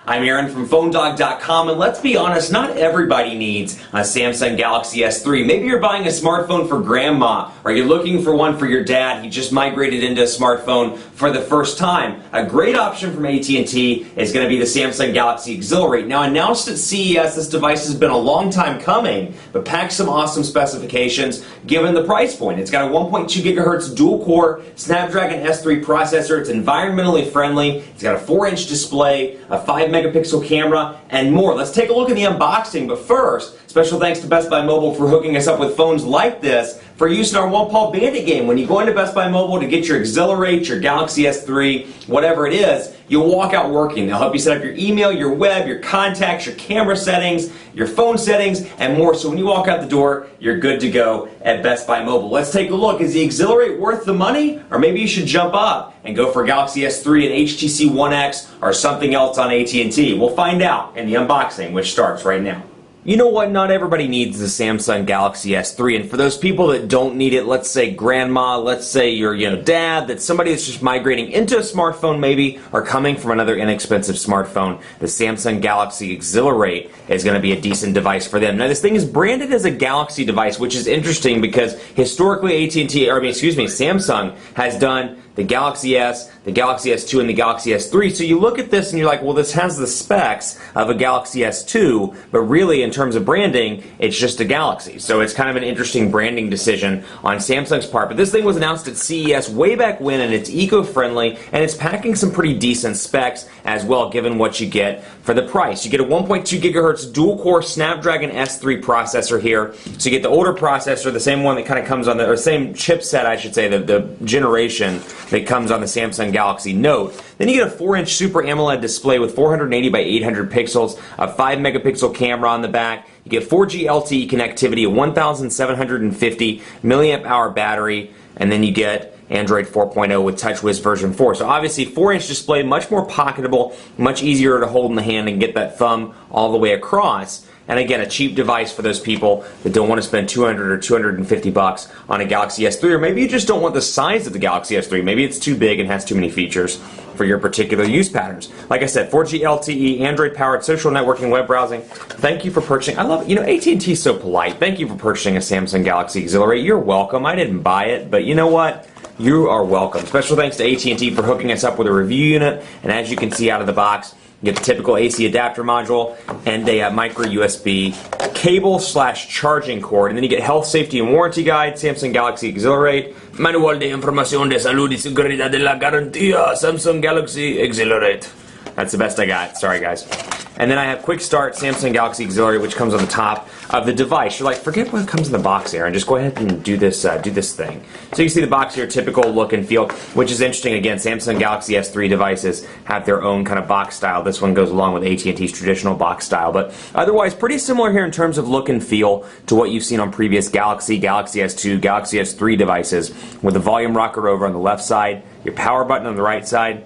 I'm Aaron from PhoneDog.com, and let's be honest, not everybody needs a Samsung Galaxy S3. Maybe you're buying a smartphone for grandma, or you're looking for one for your dad. He just migrated into a smartphone for the first time. A great option from AT&T is going to be the Samsung Galaxy Exhilarate. Now, announced at CES, this device has been a long time coming, but packs some awesome specifications given the price point. It's got a 1.2 gigahertz dual-core Snapdragon S3 processor. It's environmentally friendly. It's got a 4-inch display, a 5-megapixel camera, and more. Let's take a look at the unboxing, but first, special thanks to Best Buy Mobile for hooking us up with phones like this for use in our One Paw Bandit game. When you go into Best Buy Mobile to get your Exhilarate, your Galaxy S3, whatever it is, you'll walk out working. They'll help you set up your email, your web, your contacts, your camera settings, your phone settings, and more. So when you walk out the door, you're good to go at Best Buy Mobile. Let's take a look. Is the Exhilarate worth the money? Or maybe you should jump up and go for Galaxy S3 and HTC One X or something else on AT&T. We'll find out in the unboxing, which starts right now. You know what? Not everybody needs the Samsung Galaxy S3, and for those people that don't need it, let's say grandma, let's say your dad, that somebody that's just migrating into a smartphone maybe, or coming from another inexpensive smartphone, the Samsung Galaxy Exhilarate is going to be a decent device for them. Now, this thing is branded as a Galaxy device, which is interesting because historically Samsung has done the Galaxy S, the Galaxy S2, and the Galaxy S3. So you look at this and you're like, well, this has the specs of a Galaxy S2, but really in terms of branding, it's just a Galaxy. So it's kind of an interesting branding decision on Samsung's part. But this thing was announced at CES way back when, and it's eco-friendly, and it's packing some pretty decent specs as well, given what you get for the price. You get a 1.2 gigahertz dual-core Snapdragon S3 processor here. So you get the older processor, the same one that kind of comes on or same chipset, I should say, the generation that comes on the Samsung Galaxy Note. Then you get a 4-inch Super AMOLED display with 480 by 800 pixels, a 5-megapixel camera on the back. You get 4G LTE connectivity, a 1,750 milliamp hour battery, and then you get Android 4.0 with TouchWiz version 4. So obviously 4-inch display, much more pocketable, much easier to hold in the hand and get that thumb all the way across. And again, a cheap device for those people that don't want to spend $200 or $250 on a Galaxy S3, or maybe you just don't want the size of the Galaxy S3. Maybe it's too big and has too many features for your particular use patterns. Like I said, 4G LTE, Android-powered social networking, web browsing. Thank you for purchasing. I love it. AT&T is so polite. Thank you for purchasing a Samsung Galaxy Exhilarate. You're welcome. I didn't buy it, but you know what? You are welcome. Special thanks to AT&T for hooking us up with a review unit. And as you can see out of the box, you get the typical AC adapter module and a micro USB cable / charging cord. And then you get health, safety, and warranty guide, Samsung Galaxy Exhilarate, manual de información de salud y seguridad de la garantía, Samsung Galaxy Exhilarate. That's the best I got. Sorry, guys. And then I have Quick Start Samsung Galaxy Exhilarate, which comes on the top of the device. You're like, forget what comes in the box, Aaron. Just go ahead and do this thing. So you see the box here, typical look and feel, which is interesting. Again, Samsung Galaxy S3 devices have their own kind of box style. This one goes along with AT&T's traditional box style, but otherwise pretty similar here in terms of look and feel to what you've seen on previous Galaxy S2, Galaxy S3 devices, with the volume rocker over on the left side, your power button on the right side.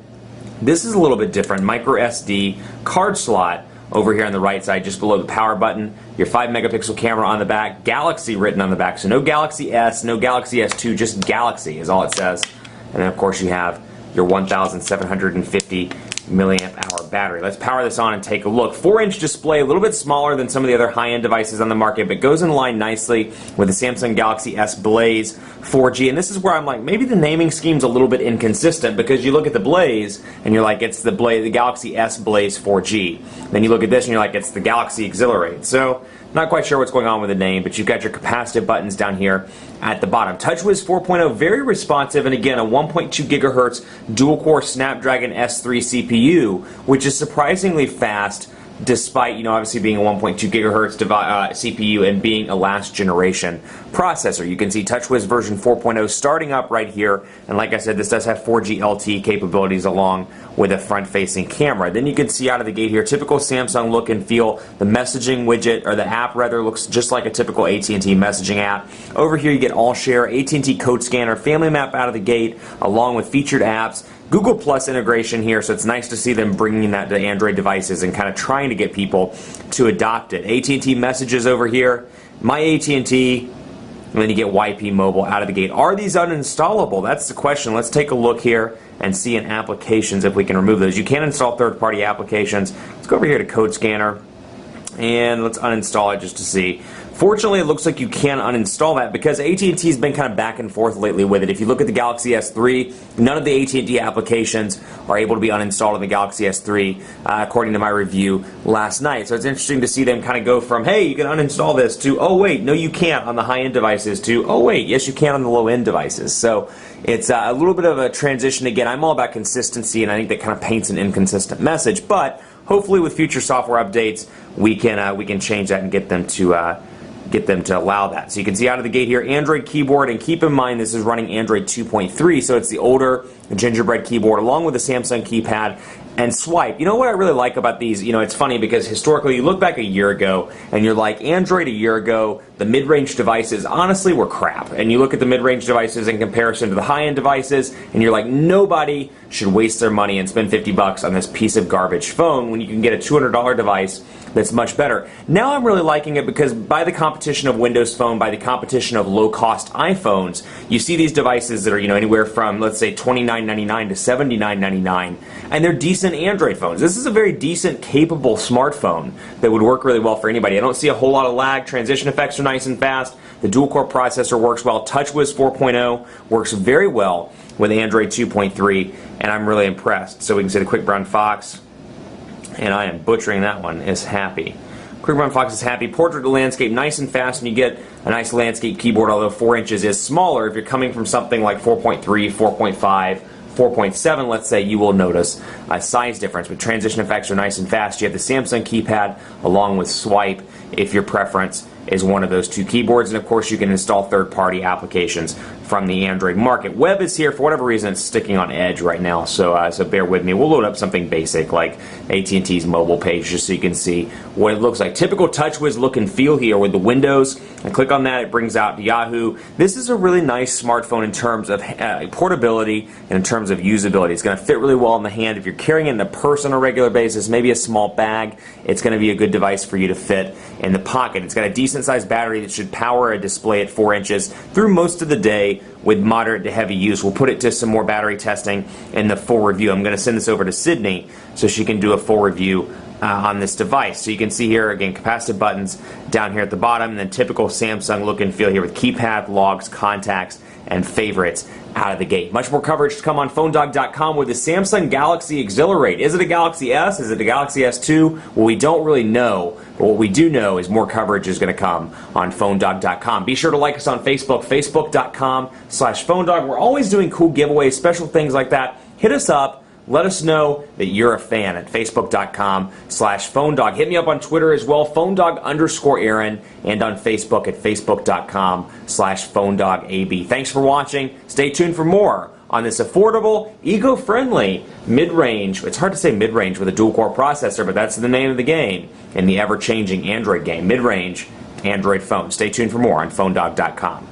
This is a little bit different. Micro SD card slot over here on the right side, just below the power button. Your 5-megapixel camera on the back. Galaxy written on the back. So no Galaxy S, no Galaxy S2, just Galaxy is all it says. And then of course you have your 1,750 milliamp hour battery. Let's power this on and take a look. 4-inch display, a little bit smaller than some of the other high-end devices on the market, but goes in line nicely with the Samsung Galaxy S Blaze 4G. And this is where I'm like, maybe the naming scheme's a little bit inconsistent, because you look at the Blaze and you're like, it's the Galaxy S Blaze 4G. Then you look at this and you're like, it's the Galaxy Exhilarate. So not quite sure what's going on with the name, but you've got your capacitive buttons down here at the bottom. TouchWiz 4.0, very responsive, and again, a 1.2 gigahertz dual-core Snapdragon S3 CPU, which is surprisingly fast, despite, obviously being a 1.2 gigahertz CPU and being a last generation processor. You can see TouchWiz version 4.0 starting up right here, and like I said, this does have 4G LTE capabilities along with a front-facing camera. Then you can see out of the gate here, typical Samsung look and feel. The messaging widget, or the app rather, looks just like a typical AT&T messaging app. Over here you get All Share, AT&T Code Scanner, Family Map out of the gate, along with featured apps. Google Plus integration here, so it's nice to see them bringing that to Android devices and kind of trying to get people to adopt it. AT&T Messages over here, My AT&T, and then you get YP Mobile out of the gate. Are these uninstallable? That's the question. Let's take a look here and see in applications if we can remove those. You can install third-party applications. Let's go over here to Code Scanner, and let's uninstall it just to see. Fortunately, it looks like you can uninstall that because AT&T's been kind of back and forth lately with it. If you look at the Galaxy S3, none of the AT&T applications are able to be uninstalled on the Galaxy S3, according to my review last night. So it's interesting to see them kind of go from, hey, you can uninstall this, to, oh, wait, no, you can't on the high-end devices, to, oh, wait, yes, you can on the low-end devices. So it's a little bit of a transition. Again, I'm all about consistency, and I think that kind of paints an inconsistent message. But hopefully with future software updates, we can change that and get them to allow that. So you can see out of the gate here, Android keyboard, and keep in mind this is running Android 2.3, so it's the older gingerbread keyboard along with the Samsung keypad and swipe. You know what I really like about these? You know, it's funny because historically you look back a year ago and you're like, Android a year ago, the mid-range devices honestly were crap. And you look at the mid-range devices in comparison to the high-end devices and you're like, nobody should waste their money and spend 50 bucks on this piece of garbage phone when you can get a $200 device that's much better. Now I'm really liking it because by the competition of Windows Phone, by the competition of low-cost iPhones, you see these devices that are, you know, anywhere from, let's say, $29.99 to $79.99, and they're decent Android phones. This is a very decent, capable smartphone that would work really well for anybody. I don't see a whole lot of lag. Transition effects are nice and fast. The dual-core processor works well. TouchWiz 4.0 works very well with Android 2.3, and I'm really impressed. So we can see the Quick Brown Fox, and I am butchering that one, is happy. Quick Brown Fox is happy. Portrait to landscape, nice and fast, and you get a nice landscape keyboard, although 4 inches is smaller. If you're coming from something like 4.3, 4.5, 4.7, let's say, you will notice a size difference, but transition effects are nice and fast. You have the Samsung keypad along with swipe if your preference is one of those two keyboards, and of course you can install third-party applications from the Android market. Web is here. For whatever reason, it's sticking on Edge right now, so bear with me. We'll load up something basic like AT&T's mobile page just so you can see what it looks like. Typical TouchWiz look and feel here with the windows. And click on that, it brings out Yahoo. This is a really nice smartphone in terms of portability and in terms of usability. It's going to fit really well in the hand. If you're carrying it in a purse on a regular basis, maybe a small bag, it's going to be a good device for you to fit in the pocket. It's got a decent sized battery that should power a display at 4 inches through most of the day with moderate to heavy use. We'll put it to some more battery testing in the full review. I'm going to send this over to Sydney so she can do a full review on this device. So you can see here, again, capacitive buttons down here at the bottom, and then typical Samsung look and feel here with keypad, logs, contacts, and favorites out of the gate. Much more coverage to come on PhoneDog.com with the Samsung Galaxy Exhilarate. Is it a Galaxy S? Is it a Galaxy S2? Well, we don't really know, but what we do know is more coverage is going to come on PhoneDog.com. Be sure to like us on Facebook, Facebook.com/PhoneDog. We're always doing cool giveaways, special things like that. Hit us up. Let us know that you're a fan at Facebook.com/PhoneDog. Hit me up on Twitter as well, PhoneDog_Aaron, and on Facebook at Facebook.com/PhoneDogAB. Thanks for watching. Stay tuned for more on this affordable, eco-friendly, mid-range, it's hard to say mid-range with a dual-core processor, but that's the name of the game in the ever-changing Android game, mid-range Android phone. Stay tuned for more on PhoneDog.com.